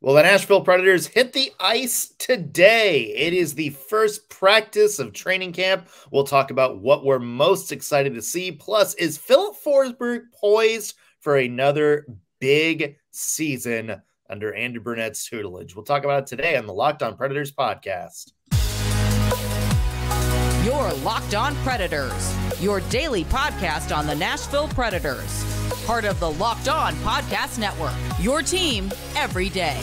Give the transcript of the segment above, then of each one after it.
Well, the Nashville Predators hit the ice today. It is the first practice of training camp. We'll talk about what we're most excited to see. Plus, is Filip Forsberg poised for another big season under Andrew Brunette's tutelage? We'll talk about it today on the Locked On Predators podcast. You're Locked On Predators, your daily podcast on the Nashville Predators. Part of the Locked On Podcast Network, your team every day.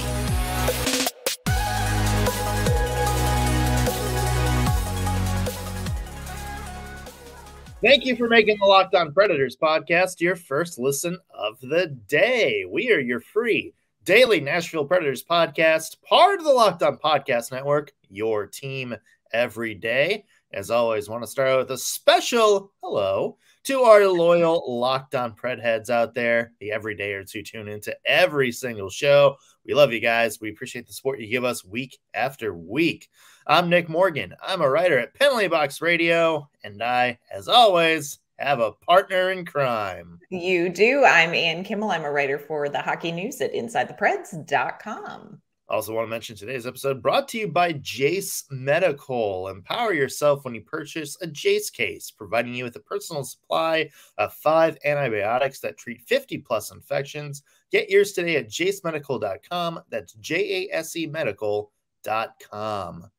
Thank you for making the Locked On Predators podcast your first listen of the day. We are your free daily Nashville Predators podcast, part of the Locked On Podcast Network, your team every day. As always, want to start out with a special hello to our loyal Locked On Pred heads out there, the everydayers who tune into every single show. We love you guys. We appreciate the support you give us week after week. I'm Nick Morgan. I'm a writer at Penalty Box Radio, and I, as always, have a partner in crime. You do. I'm Ann Kimmel. I'm a writer for the hockey news at InsideThePreds.com. Also want to mention today's episode brought to you by Jase Medical. Empower yourself when you purchase a Jase case, providing you with a personal supply of 5 antibiotics that treat 50-plus infections. Get yours today at jasemedical.com. That's JASE medical.com.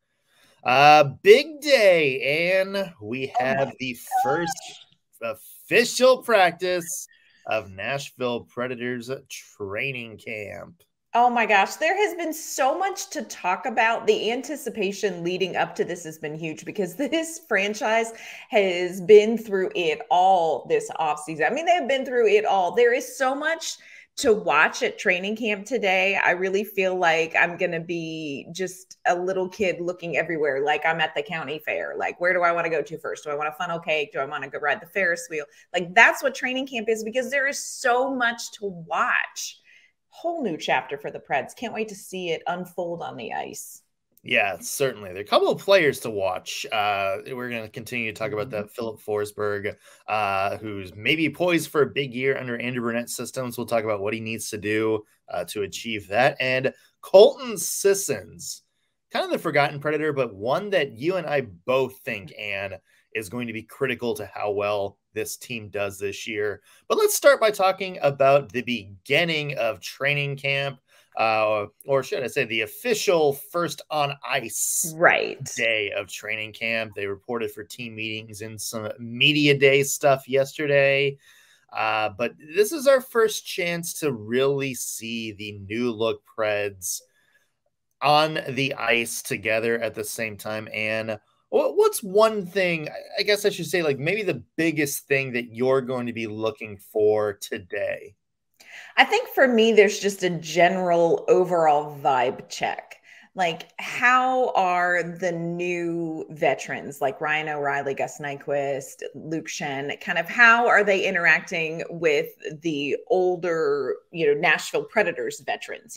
Big day, and we have the first official practice of Nashville Predators training camp. Oh my gosh, there has been so much to talk about. The anticipation leading up to this has been huge because this franchise has been through it all this offseason. I mean, they have been through it all. There is so much to watch at training camp today. I really feel like I'm going to be just a little kid looking everywhere, like I'm at the county fair. Like, where do I want to go to first? Do I want a funnel cake? Do I want to go ride the Ferris wheel? Like, that's what training camp is because there is so much to watch. Whole new chapter for the Preds. Can't wait to see it unfold on the ice. Yeah, certainly. There are a couple of players to watch. We're going to continue to talk about that. Filip Forsberg, who's maybe poised for a big year under Andrew Brunette's systems. We'll talk about what he needs to do to achieve that. And Colton Sissons, kind of the forgotten Predator, but one that you and I both think, Ann, is going to be critical to how well this team does this year. But let's start by talking about the beginning of training camp, or should I say the official first on ice day of training camp. They reported for team meetings and some media day stuff yesterday. But this is our first chance to really see the new look Preds on the ice together at the same time. And what's one thing, I guess I should say, like maybe the biggest thing that you're going to be looking for today? I think for me, there's just a general overall vibe check. Like, how are the new veterans like Ryan O'Reilly, Gus Nyquist, Luke Shen, kind of how are they interacting with the older, Nashville Predators veterans?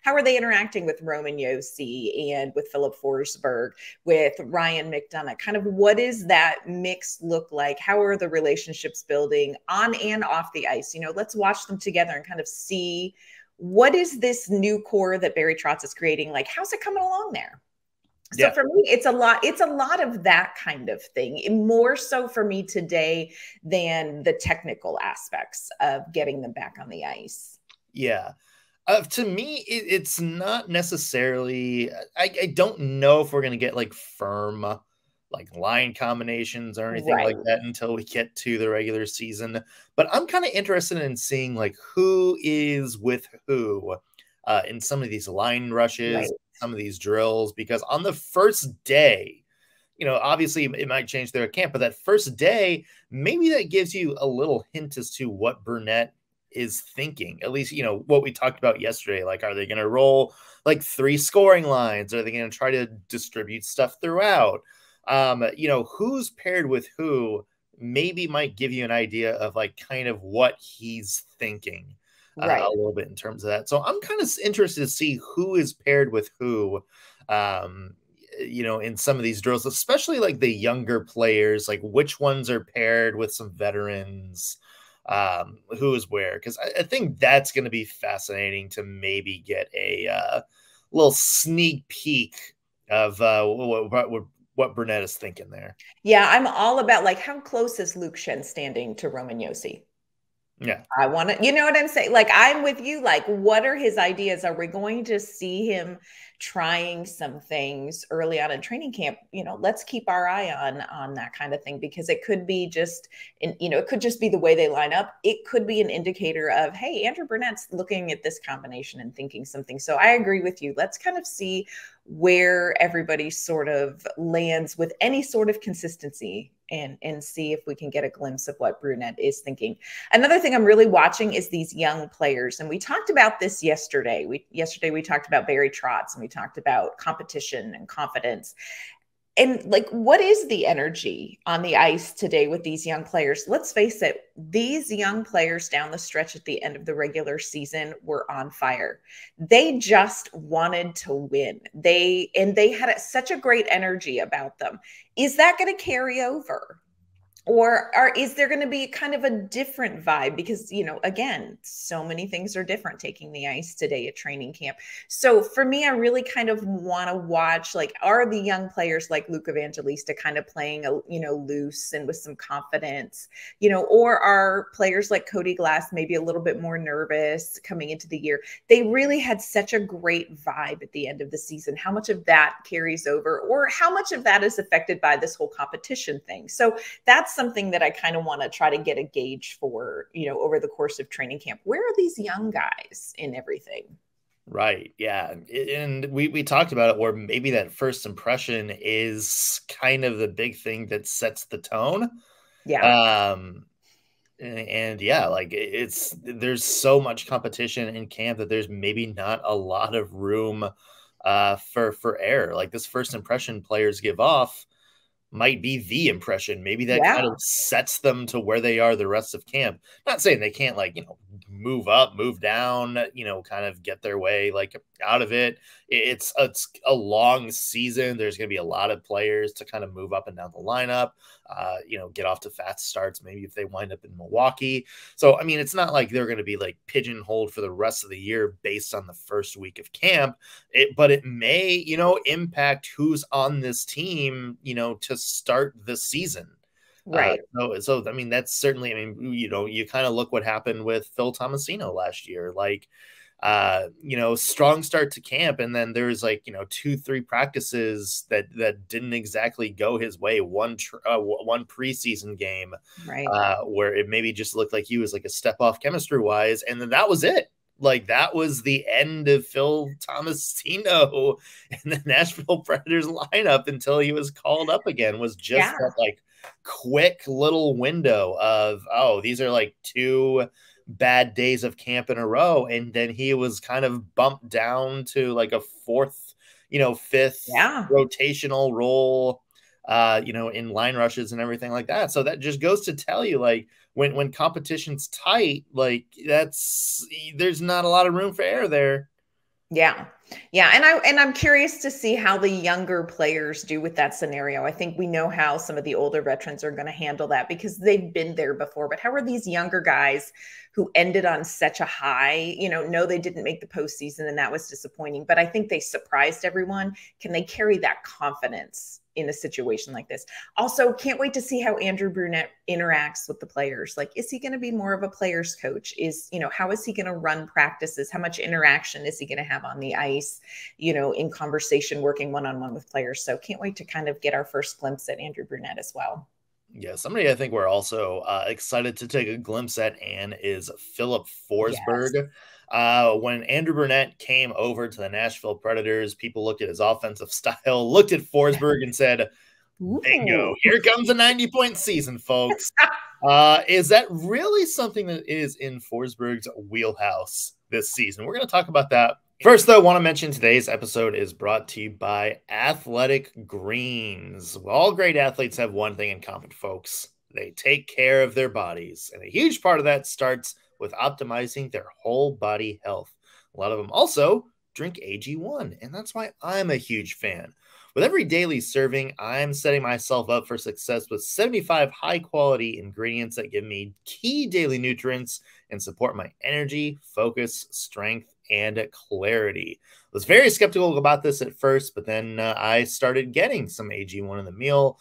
How are they interacting with Roman Josi and with Filip Forsberg, with Ryan McDonough? Kind of what does that mix look like? How are the relationships building on and off the ice? Let's watch them together and kind of see what is this new core that Barry Trotz is creating? Like, how's it coming along there? So for me, it's a lot of that kind of thing, more so for me today than the technical aspects of getting them back on the ice. Yeah. To me, it's not necessarily, I don't know if we're going to get like firm like line combinations or anything like that until we get to the regular season. But I'm kind of interested in seeing like who is with who in some of these line rushes, some of these drills, because on the first day, obviously it might change their camp, but that first day, maybe that gives you a little hint as to what Brunette is thinking. At least, what we talked about yesterday, like, are they going to roll like 3 scoring lines? Are they going to try to distribute stuff throughout? Who's paired with who maybe might give you an idea of like kind of what he's thinking a little bit in terms of that. So I'm kind of interested to see who is paired with who, in some of these drills, especially like the younger players, like which ones are paired with some veterans. who is where, because I think that's going to be fascinating to maybe get a little sneak peek of what Brunette is thinking there. Yeah, I'm all about like how close is Luke Shen standing to Roman Josi? Yeah. I want to, you know what I'm saying? Like, I'm with you. Like, what are his ideas? Are we going to see him trying some things early on in training camp? You know, let's keep our eye on that kind of thing, because it could be just, it could just be the way they line up. It could be an indicator of, hey, Andrew Brunette's looking at this combination and thinking something. So I agree with you. Let's kind of see where everybody sort of lands with any sort of consistency, and see if we can get a glimpse of what Brunette is thinking. Another thing I'm really watching is these young players. And we talked about this yesterday. Yesterday we talked about Barry Trotz, and we talked about competition and confidence. And like, what is the energy on the ice today with these young players? Let's face it, these young players down the stretch at the end of the regular season were on fire. They just wanted to win. They had such a great energy about them. Is that going to carry over? Or is there going to be kind of a different vibe? Because, again, so many things are different taking the ice today at training camp. So for me, I really kind of want to watch, like, are the young players like Luke Evangelista kind of playing, loose and with some confidence, or are players like Cody Glass maybe a little bit more nervous coming into the year? They really had such a great vibe at the end of the season. How much of that carries over, or how much of that is affected by this whole competition thing? So that's something that I kind of want to try to get a gauge for, over the course of training camp. Where are these young guys in everything? Right. Yeah. And we talked about it, where maybe that first impression is kind of the big thing that sets the tone. Yeah. And yeah, like there's so much competition in camp that there's maybe not a lot of room for error. Like, this first impression players give off might be the impression. Maybe that kind of sets them to where they are the rest of camp. Not saying they can't, like, move up, move down, kind of get their way, like, out of it. It's a long season. There's going to be a lot of players to kind of move up and down the lineup, get off to fast starts, maybe if they wind up in Milwaukee. So, I mean, it's not like they're going to be like pigeonholed for the rest of the year based on the first week of camp, but it may, impact who's on this team, to start the season. Right. So I mean, that's certainly, I mean, you kind of look what happened with Phil Tomasino last year. Like, strong start to camp, and then there's like 2-3 practices that didn't exactly go his way. One preseason game, right, where it maybe just looked like he was like a step off chemistry wise, and then that was it. Like, that was the end of Phil Tomasino in the Nashville Predators lineup until he was called up again. Was just that like quick little window of, oh, these are like 2 bad days of camp in a row, and then he was kind of bumped down to like a 4th, 5th rotational role, in line rushes and everything like that. So that just goes to tell you, like, when competition's tight, like, there's not a lot of room for error there. Yeah. Yeah. And I'm curious to see how the younger players do with that scenario. I think we know how some of the older veterans are going to handle that because they've been there before. But how are these younger guys who ended on such a high, no, they didn't make the postseason and that was disappointing, but I think they surprised everyone. Can they carry that confidence in a situation like this? Also, can't wait to see how Andrew Brunette interacts with the players. Like, is he going to be more of a player's coach? How is he going to run practices? How much interaction is he going to have on the ice, in conversation, working one-on-one with players? So can't wait to kind of get our first glimpse at Andrew Brunette as well. Yeah, somebody I think we're also excited to take a glimpse at, Anne, is Filip Forsberg. Yes. When Andrew Brunette came over to the Nashville Predators, people looked at his offensive style, looked at Forsberg and said, bingo, here comes a 90-point season, folks. Is that really something that is in Forsberg's wheelhouse this season? We're going to talk about that. First, though, I want to mention today's episode is brought to you by Athletic Greens. Well, all great athletes have one thing in common, folks. They take care of their bodies. And a huge part of that starts with optimizing their whole body health. A lot of them also drink AG1, and that's why I'm a huge fan. With every daily serving, I'm setting myself up for success with 75 high-quality ingredients that give me key daily nutrients and support my energy, focus, strength, and clarity. I was very skeptical about this at first, but then I started getting some AG1 in the meal.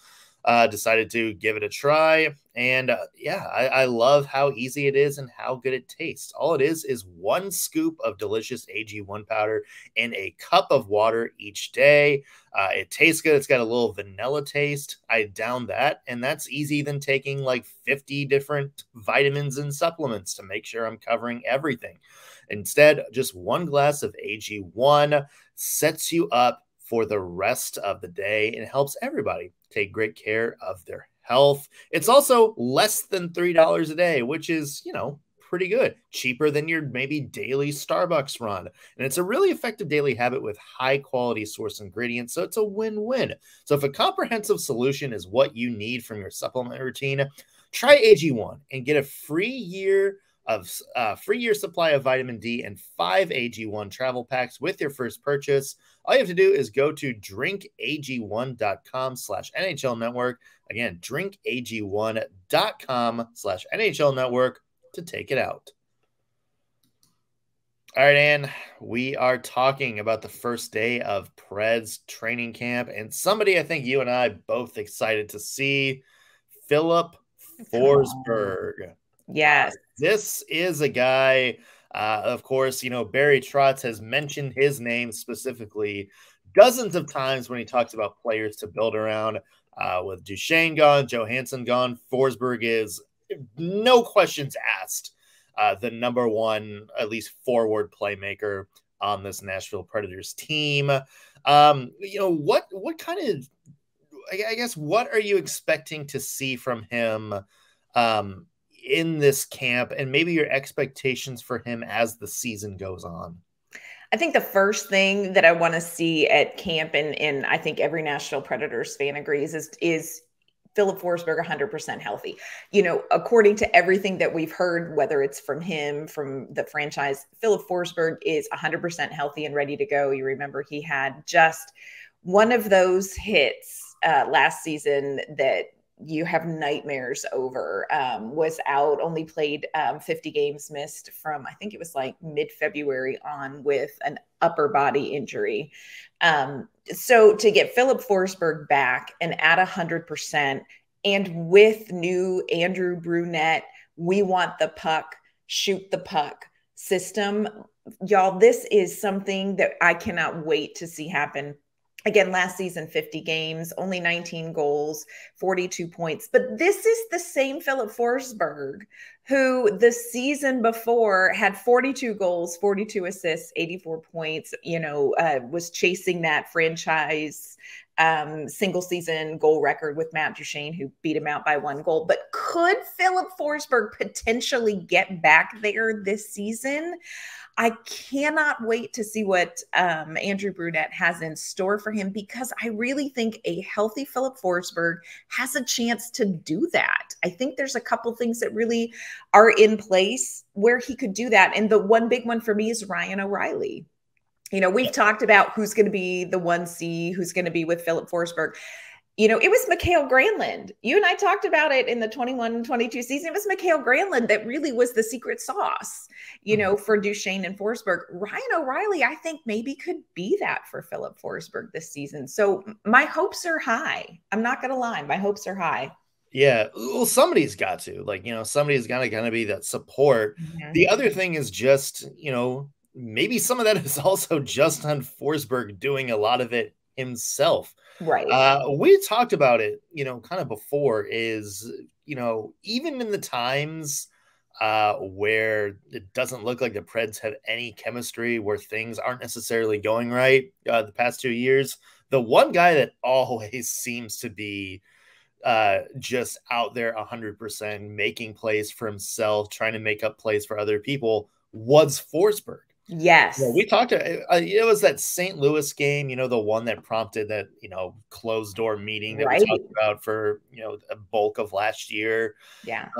Decided to give it a try. And yeah, I love how easy it is and how good it tastes. All it is 1 scoop of delicious AG1 powder in a cup of water each day. It tastes good. It's got a little vanilla taste. I down that, and that's easy than taking like 50 different vitamins and supplements to make sure I'm covering everything. Instead, just 1 glass of AG1 sets you up for the rest of the day and helps everybody take great care of their health. It's also less than $3 a day, which is, you know, pretty good. Cheaper than your maybe daily Starbucks run. And it's a really effective daily habit with high quality source ingredients. So it's a win-win. So if a comprehensive solution is what you need from your supplement routine, try AG1 and get a free year supply of vitamin D and 5 AG1 travel packs with your first purchase. All you have to do is go to drinkag1.com/NHL network. Again, drinkag1.com/NHL network to take it out. All right, Ann, we are talking about the first day of Preds training camp, and somebody I think you and I both excited to see, Filip Forsberg. Yes. This is a guy, of course, you know, Barry Trotz has mentioned his name specifically dozens of times when he talks about players to build around. With Duchesne gone, Johansson gone, Forsberg is, no questions asked, the number 1, at least forward playmaker on this Nashville Predators team. You know, what kind of, I guess, what are you expecting to see from him in this camp, and maybe your expectations for him as the season goes on? I think the first thing that I want to see at camp, and I think every Nashville Predators fan agrees, is Filip Forsberg 100% healthy. You know, according to everything that we've heard, whether it's from him, from the franchise, Filip Forsberg is 100% healthy and ready to go. You remember he had just one of those hits last season that you have nightmares over, was out, only played 50 games, missed from, I think it was like mid-February on with an upper body injury. So to get Filip Forsberg back and at 100%, and with new Andrew Brunette, we want the puck, shoot the puck system. Y'all, this is something that I cannot wait to see happen. Again, last season, 50 games, only 19 goals, 42 points. But this is the same Filip Forsberg who the season before had 42 goals, 42 assists, 84 points, you know, was chasing that franchise single season goal record with Matt Duchesne, who beat him out by 1 goal. But could Filip Forsberg potentially get back there this season? I cannot wait to see what Andrew Brunette has in store for him, because I really think a healthy Filip Forsberg has a chance to do that. I think there's a couple things that really are in place where he could do that. And the one big one for me is Ryan O'Reilly. You know, we've talked about who's going to be the 1C, who's going to be with Filip Forsberg. You know, it was Mikael Granlund. You and I talked about it in the 21-22 season. It was Mikael Granlund that really was the secret sauce, you know, for Duchesne and Forsberg. Ryan O'Reilly, I think, maybe could be that for Filip Forsberg this season. So my hopes are high. I'm not going to lie. My hopes are high. Yeah, well, somebody's got to, like, you know, somebody's got to be that support. Mm-hmm. The other thing is just, you know, maybe some of that is also just on Forsberg doing a lot of it himself. Right. We talked about it, you know, kind of before, is, you know, even in the times where it doesn't look like the Preds have any chemistry, where things aren't necessarily going right the past 2 years, the one guy that always seems to be just out there 100%, making plays for himself, trying to make up plays for other people, was Forsberg. Yes. Yeah, we talked it was that St. Louis game, you know, the one that prompted that, you know, closed door meeting that we talked about for, you know, a bulk of last year. Yeah.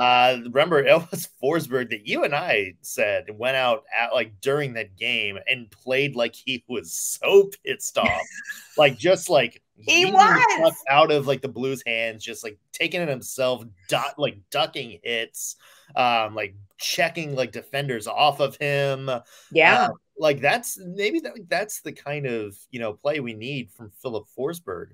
Remember, it was Forsberg that you and I said went out at, like, during that game and played like he was so pissed off, like, just like He yeeting the was. puck out of like the Blues' hands, just like taking it himself, like ducking hits, like checking like defenders off of him. Yeah. Like that's the kind of play we need from Filip Forsberg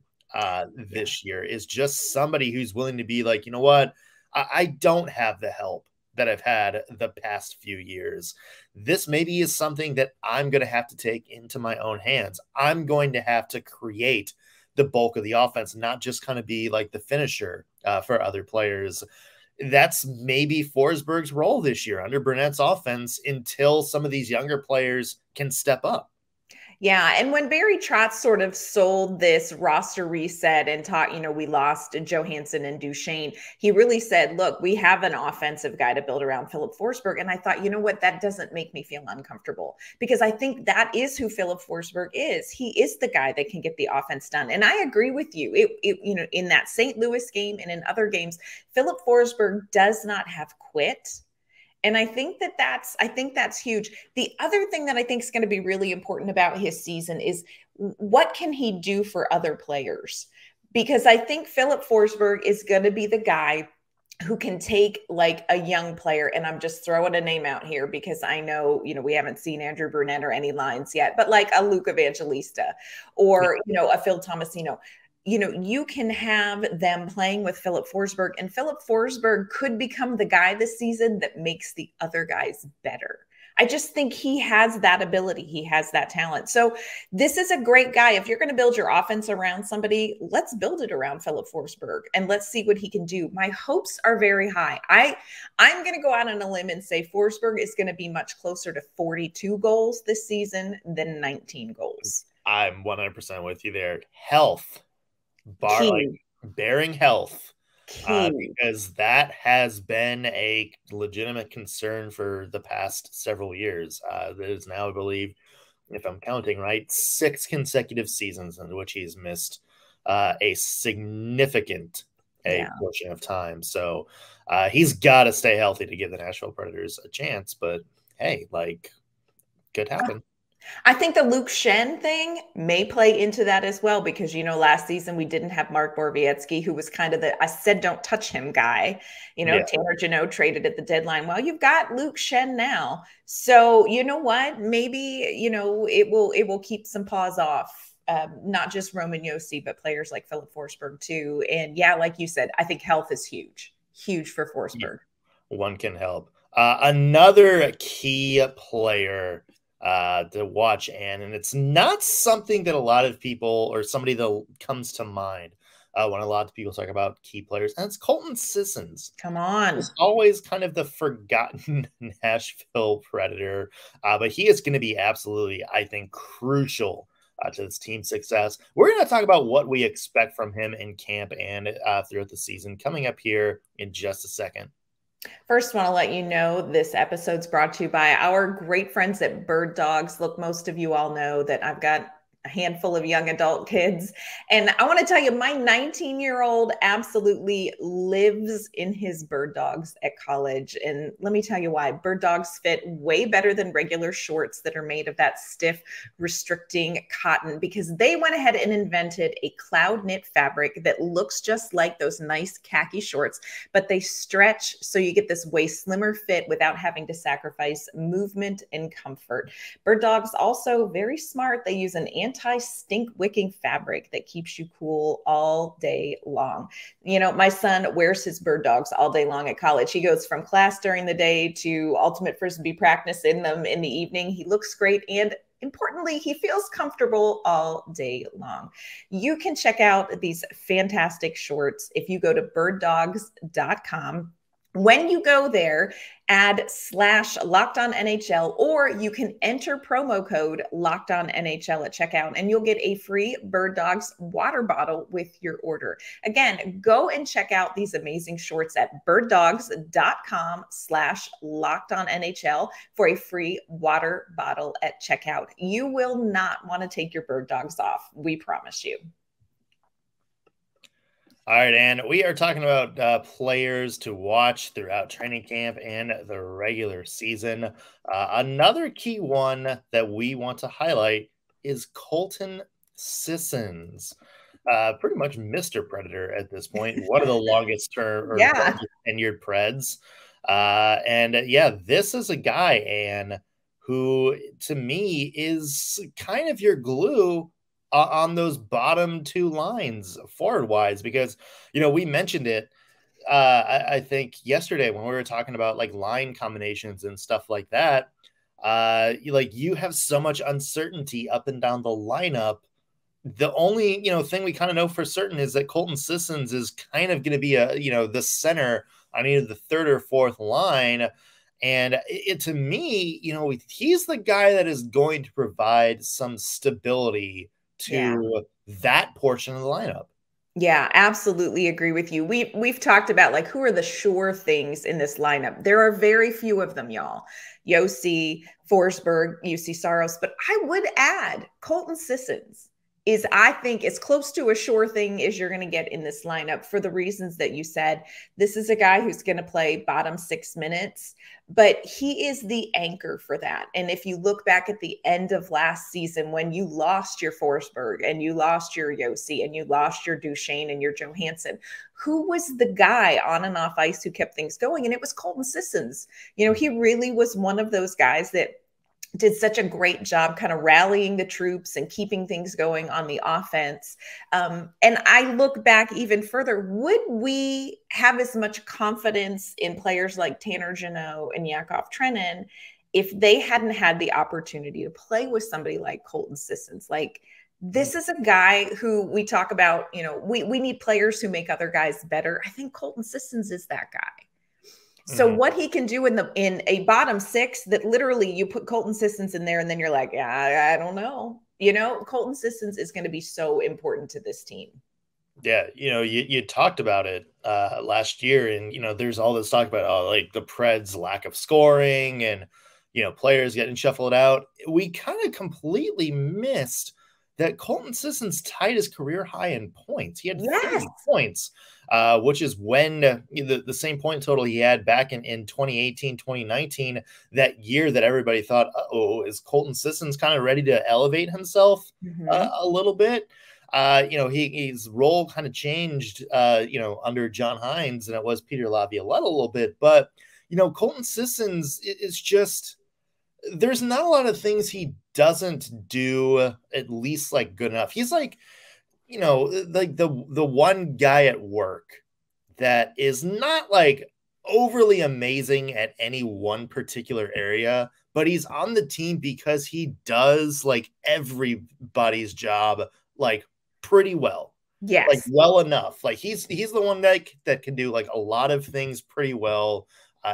this year, is just somebody who's willing to be like, you know what, I don't have the help that I've had the past few years. This maybe is something that I'm going to have to take into my own hands. I'm going to have to create the bulk of the offense, not just kind of be like the finisher for other players. That's maybe Forsberg's role this year under Brunette's offense until some of these younger players can step up. Yeah. And when Barry Trotz sort of sold this roster reset and taught, we lost Johansson and Duchesne, he really said, look, we have an offensive guy to build around Filip Forsberg. And I thought, you know what, that doesn't make me feel uncomfortable, because I think that is who Filip Forsberg is. He is the guy that can get the offense done. And I agree with you. In that St. Louis game and in other games, Filip Forsberg does not have quit. And I think that's huge. The other thing that I think is going to be really important about his season is what can he do for other players? Because I think Filip Forsberg is going to be the guy who can take like a young player, and I'm just throwing a name out here because I know, we haven't seen Andrew Brunette or any lines yet, but like a Luke Evangelista or, a Phil Tomasino. You can have them playing with Filip Forsberg, and Filip Forsberg could become the guy this season that makes the other guys better. I just think he has that ability. He has that talent. So this is a great guy. If you're going to build your offense around somebody, let's build it around Filip Forsberg and let's see what he can do. My hopes are very high. I'm going to go out on a limb and say Forsberg is going to be much closer to 42 goals this season than 19 goals. I'm 100% with you there. Health. Bearing health, because that has been a legitimate concern for the past several years. That is now, I believe, if I'm counting right, 6 consecutive seasons in which he's missed a significant portion of time. So he's got to stay healthy to give the Nashville Predators a chance. But hey, could happen. I think the Luke Schenn thing may play into that as well, because, last season we didn't have Mark Borowiecki, who was kind of I said, don't touch him guy. Tanner Jeannot traded at the deadline. Well, you've got Luke Schenn now. So you know what? Maybe, it will keep some paws off. Not just Roman Josi, but players like Filip Forsberg too. And yeah, like you said, I think health is huge for Forsberg. One can help. Another key player to watch, and it's not something that a lot of people or somebody that comes to mind when a lot of people talk about key players, and it's Colton Sissons. Come on. He's always kind of the forgotten Nashville Predator, but he is going to be absolutely, I think, crucial to this team's success. We're going to talk about what we expect from him in camp and throughout the season coming up here in just a second. First, want to let you know this episode's brought to you by our great friends at Birddogs. Look, most of you all know that I've got a handful of young adult kids. And I want to tell you, my 19-year-old absolutely lives in his Birddogs at college. And let me tell you why. Birddogs fit way better than regular shorts that are made of that stiff, restricting cotton, because they went ahead and invented a cloud knit fabric that looks just like those nice khaki shorts, but they stretch so you get this way slimmer fit without having to sacrifice movement and comfort. Birddogs also very smart. They use an anti-stink wicking fabric that keeps you cool all day long. My son wears his Birddogs all day long at college. He goes from class during the day to ultimate frisbee practice in them in the evening. He looks great, and importantly, he feels comfortable all day long. You can check out these fantastic shorts if you go to birddogs.com. When you go there, add /LockedOnNHL, or you can enter promo code LockedOnNHL at checkout, and you'll get a free Birddogs water bottle with your order. Again, go and check out these amazing shorts at birddogs.com /LockedOnNHL for a free water bottle at checkout. You will not want to take your Birddogs off. We promise you. All right, and we are talking about players to watch throughout training camp and the regular season. Another key one that we want to highlight is Colton Sissons. pretty much Mr. Predator at this point. One of the longest term or Yeah. longest tenured Preds. Yeah, this is a guy, Anne, who to me is kind of your glue on those bottom two lines forward wise, because, we mentioned it. I think yesterday when we were talking about like line combinations and stuff like that, you have so much uncertainty up and down the lineup. The only, thing we kind of know for certain is that Colton Sissons is kind of going to be the center on either the third or fourth line. And to me, he's the guy that is going to provide some stability to that portion of the lineup. Yeah, absolutely agree with you. We've talked about like who are the sure things in this lineup. There are very few of them, y'all. Jase, Forsberg, UC Saros, but I would add Colton Sissons is, I think, as close to a sure thing as you're going to get in this lineup for the reasons that you said. This is a guy who's going to play bottom 6 minutes, but he is the anchor for that. And if you look back at the end of last season, when you lost your Forsberg and you lost your Jose and you lost your Duchesne and your Johansson, who was the guy on and off ice who kept things going? And it was Colton Sissons. He really was one of those guys that did such a great job kind of rallying the troops and keeping things going on the offense. And I look back even further, would we have as much confidence in players like Tanner Jeannot and Yakov Trenin if they hadn't had the opportunity to play with somebody like Colton Sissons? Like, this is a guy who we talk about, we need players who make other guys better. I think Colton Sissons is that guy. So what he can do in a bottom 6 that literally you put Colton Sissons in there and then you're like, yeah, I don't know. Colton Sissons is going to be so important to this team. Yeah. You talked about it last year, and, there's all this talk about like the Preds' lack of scoring and, players getting shuffled out. We kind of completely missed that Colton Sissons tied his career high in points. He had 30 points, which is when the same point total he had back in 2018, 2019, that year that everybody thought, is Colton Sissons kind of ready to elevate himself a little bit? His role kind of changed, under John Hines, and it was Peter Laviolette a little bit. But, Colton Sissons is just, there's not a lot of things he doesn't do at least like good enough. He's like, like the one guy at work that is not like overly amazing at any one particular area, but he's on the team because he does like everybody's job like pretty well. Yes. Like well enough. Like he's the one that can do like a lot of things pretty well.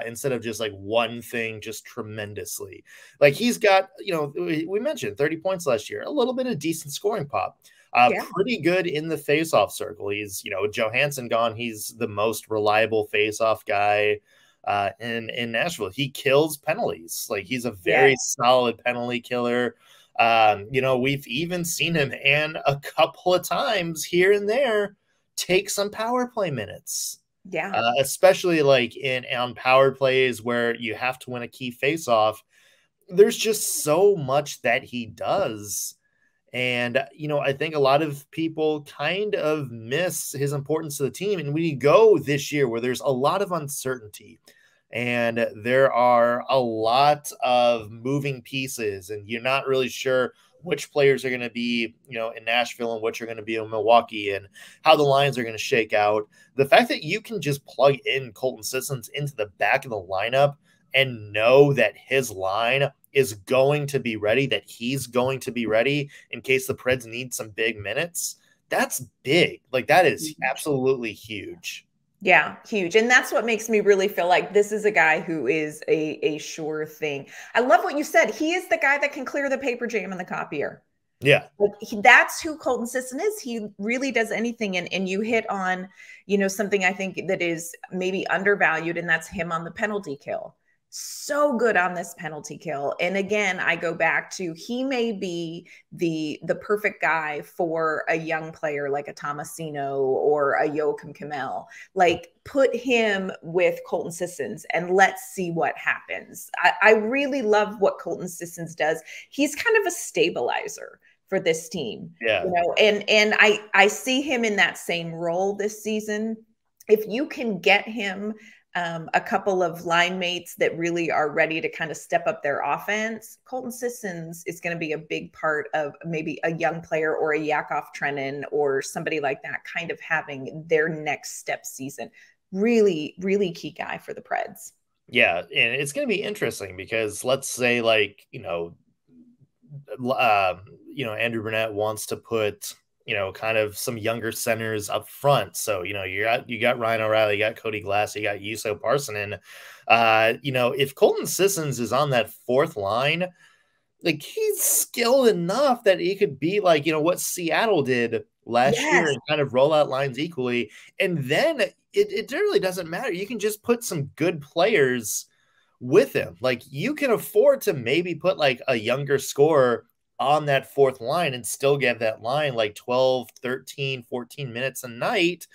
Instead of just like one thing just tremendously. Like he's got, we mentioned 30 points last year, a little bit of decent scoring pop, pretty good in the faceoff circle. He's, Johansson gone. He's the most reliable faceoff guy in Nashville. He kills penalties. Like he's a very solid penalty killer. We've even seen him and a couple of times here and there take some power play minutes. Yeah. Especially like on power plays where you have to win a key face-off. There's just so much that he does. And, I think a lot of people kind of miss his importance to the team. And when you go this year where there's a lot of uncertainty and there are a lot of moving pieces and you're not really sure which players are going to be, in Nashville and which are going to be in Milwaukee and how the lines are going to shake out. The fact that you can just plug in Colton Sissons into the back of the lineup and know that his line is going to be ready, that he's going to be ready in case the Preds need some big minutes, that's big. Like that is absolutely huge. Yeah, huge. And that's what makes me really feel like this is a guy who is a sure thing. I love what you said. He is the guy that can clear the paper jam in the copier. Yeah. Like that's who Colton Sissons is. He really does anything. And you hit on, something I think that is maybe undervalued, and that's him on the penalty kill. So good on this penalty kill. And again, I go back to he may be the perfect guy for a young player like a Tomasino or a Joachim Kimmel. Like put him with Colton Sissons and let's see what happens. I really love what Colton Sissons does. He's kind of a stabilizer for this team. Yeah. You know, and I see him in that same role this season. If you can get him a couple of line mates that really are ready to kind of step up their offense, Colton Sissons is going to be a big part of maybe a young player or a Yakov Trenin or somebody like that kind of having their next step season. Really, really key guy for the Preds. Yeah, and it's going to be interesting because let's say, like, Andrew Brunette wants to put, kind of some younger centers up front. So, you got Ryan O'Reilly, you got Cody Glass, you got Juuso Parssinen. If Colton Sissons is on that fourth line, like, he's skilled enough that he could be like, what Seattle did last year and kind of roll out lines equally. And then it really doesn't matter. You can just put some good players with him. Like, you can afford to maybe put like a younger scorer on that fourth line and still get that line like 12, 13, 14 minutes a night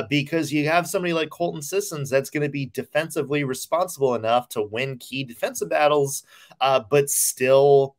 because you have somebody like Colton Sissons that's going to be defensively responsible enough to win key defensive battles, but still,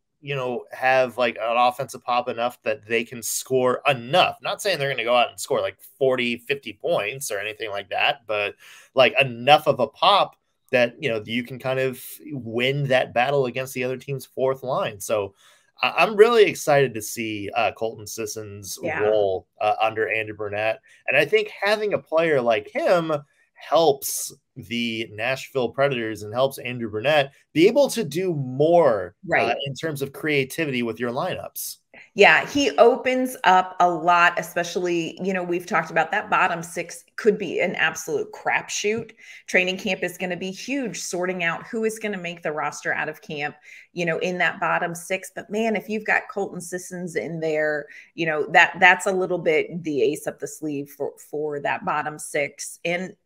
have like an offensive pop enough that they can score enough. Not saying they're going to go out and score like 40, 50 points or anything like that, but like enough of a pop that, you can kind of win that battle against the other team's fourth line. So I'm really excited to see Colton Sissons role under Andrew Brunette. And I think having a player like him helps the Nashville Predators and helps Andrew Brunette be able to do more in terms of creativity with your lineups. Yeah, he opens up a lot, especially, we've talked about that bottom six could be an absolute crapshoot. Training camp is going to be huge, sorting out who is going to make the roster out of camp, in that bottom six. But man, if you've got Colton Sissons in there, that's a little bit the ace up the sleeve for that bottom six. And,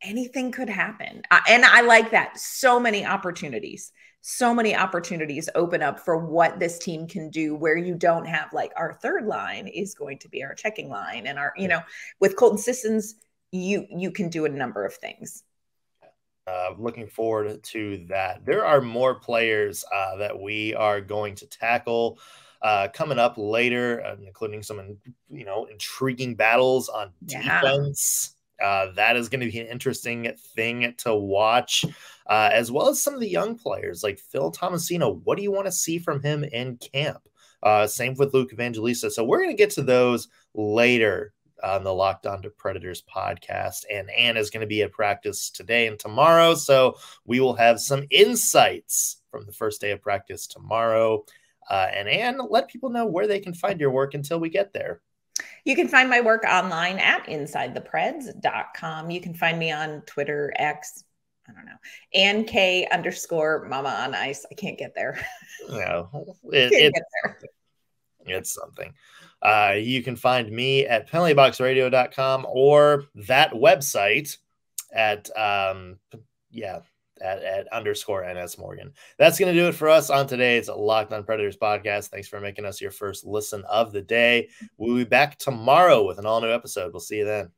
anything could happen. And I like that. So many opportunities open up for what this team can do, where you don't have like our third line is going to be our checking line. And our, with Colton Sissons, you can do a number of things. Looking forward to that. There are more players that we are going to tackle coming up later, including some, intriguing battles on defense. That is going to be an interesting thing to watch, as well as some of the young players like Phil Tomasino. What do you want to see from him in camp? Same with Luke Evangelista. So we're going to get to those later on the Locked On to Predators podcast. And Ann is going to be at practice today and tomorrow. So we will have some insights from the first day of practice tomorrow. And Ann, let people know where they can find your work until we get there. You can find my work online at InsideThePreds.com. You can find me on Twitter, X, I don't know, @K_Mama on Ice. I can't get there. No, it's something. You can find me at penaltyboxradio.com or that website at @_NS Morgan. That's going to do it for us on today's Locked On Predators podcast. Thanks for making us your first listen of the day. We'll be back tomorrow with an all-new episode. We'll see you then.